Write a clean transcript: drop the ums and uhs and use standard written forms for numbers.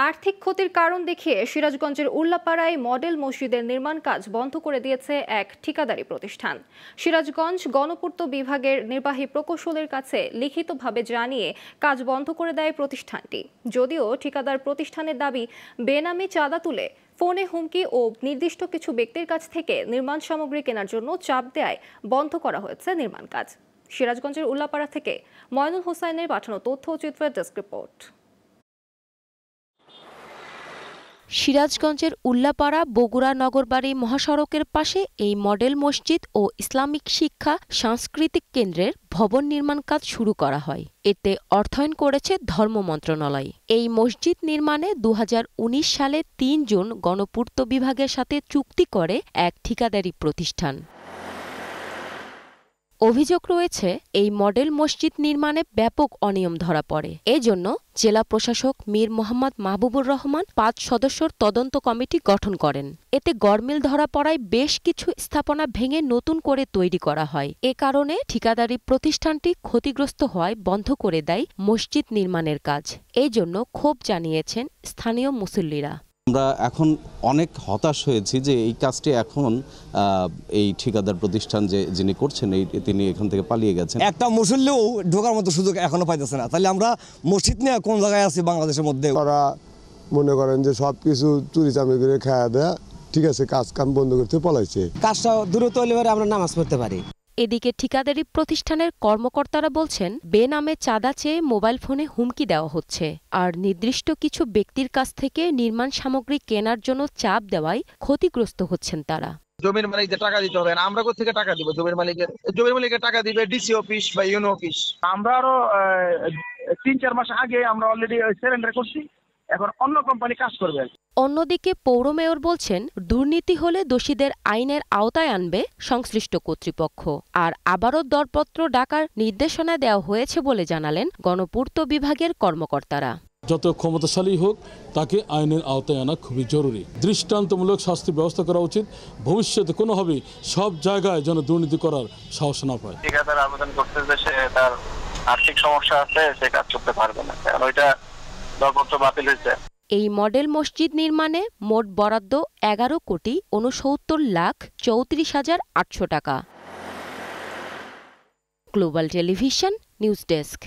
আর্থিক ক্ষতির কারণ দেখিয়ে সিরাজগঞ্জের উল্লাপাড়ায় মডেল মসজিদের নির্মাণ কাজ বন্ধ করে দিয়েছে এক ঠিকাদারি প্রতিষ্ঠান। সিরাজগঞ্জ গণপূর্ত বিভাগের নির্বাহী প্রকৌশলীর কাছে লিখিতভাবে জানিয়ে কাজ বন্ধ করে দেয় প্রতিষ্ঠানটি। যদিও ঠিকাদার প্রতিষ্ঠানের দাবি, বেনামে চাঁদা তুলে ফোনে হুমকি ও নির্দিষ্ট কিছু ব্যক্তির কাছ থেকে নির্মাণ সামগ্রী কেনার জন্য চাপ দেয় বন্ধ করা হয়েছে নির্মাণ কাজ। সিরাজগঞ্জের উল্লাপাড়া থেকে ময়নুল হোসাইনের পাঠানো তথ্য ও চিত্রের ডেস্ক রিপোর্ট। সিরাজগঞ্জের উল্লাপাড়া বগুড়া নগরবাড়ি মহাসড়কের পাশে এই মডেল মসজিদ ও ইসলামিক শিক্ষা সাংস্কৃতিক কেন্দ্রের ভবন নির্মাণ কাজ শুরু করা হয়। এতে অর্থায়ন করেছে ধর্ম মন্ত্রণালয়। এই মসজিদ নির্মাণে 2019 সালে 3 জুন গণপূর্ত বিভাগের সাথে চুক্তি করে এক ঠিকাদারি প্রতিষ্ঠান। অভিযোগ রয়েছে, এই মডেল মসজিদ নির্মাণে ব্যাপক অনিয়ম ধরা পড়ে। এজন্য জেলা প্রশাসক মীর মোহাম্মদ মাহবুবুর রহমান 5 সদস্যের তদন্ত কমিটি গঠন করেন। এতে গরমিল ধরা পড়ায় বেশ কিছু স্থাপনা ভেঙে নতুন করে তৈরি করা হয়। এ কারণে ঠিকাদারি প্রতিষ্ঠানটি ক্ষতিগ্রস্ত হওয়ায় বন্ধ করে দেয় মসজিদ নির্মাণের কাজ। এই জন্য ক্ষোভ জানিয়েছেন স্থানীয় মুসল্লিরা। আমরা এখন অনেক হতাশ হয়েছি যে এই কাজটি এখন এই ঠিকাদার প্রতিষ্ঠান যিনি করছেন তিনি এখান থেকে পালিয়ে গেছেন। একটা মুসল্লিও ঢোকার মতো সুযোগ এখনো পাইতেছে না। তাহলে আমরা মসজিদ নিয়ে কোন জায়গায় আছি বাংলাদেশের মধ্যে? ওরা মনে করেন যে সবকিছু চুরি চামি করে খাওয়া দেয়া, ঠিক আছে, কাজ কাম বন্ধ করতে পলাইছে। কাজটা দ্রুত হলে আমরা নামাজ পড়তে পারি। এদিকে ঠিকাদারি প্রতিষ্ঠানের কর্মকর্তারা বলছেন, বেনামে চাঁদা চেয়ে মোবাইল ফোনে হুমকি দেওয়া হচ্ছে, আর নির্দিষ্ট কিছু ব্যক্তির কাছ থেকে নির্মাণ সামগ্রী কেনার জন্য চাপ দেওয়ায় ক্ষতিগ্রস্ত হচ্ছেন তারা। জমির মালিকদের টাকা দিতে হবে না, আমরা কোথা থেকে টাকা দিব? জমির মালিকের টাকা দিবে ডিসি অফিস বা ইউনো অফিস। আমরা আরো 3-4 মাস আগে আমরা অলরেডি সারেন্ডার করছি, এখন অন্য কোম্পানি কাজ করবে। অন্যদিকে পৌর মেয়র বলছেন, দুর্নীতি হলে দোষীদের আইনের আওতায় আনবে সংশ্লিষ্ট কর্তৃপক্ষ। আর আবারও দরপত্র ডাকার নির্দেশনা দেওয়া হয়েছে বলে জানালেন গণপূর্ত বিভাগের কর্মকর্তারা। যত ক্ষমতাশালী হোক তাকে আইনের আওতায় আনা খুবই জরুরি। দৃষ্টান্তমূলক শাস্তির ব্যবস্থা করা উচিত। ভবিষ্যতে কোনোভাবেই সব জায়গায় যেন দুর্নীতি করার সাহস না পায়। ঠিকাদার আবেদন করতে যে সে তার আর্থিক সমস্যা আছে, সে কাজ করতে পারবে না, কারণ ওইটা দরপত্র বাতিল হয়েছে। এই মডেল মসজিদ নির্মাণে মোট বরাদ্দ 11,69,34,800 টাকা। Global television news desk.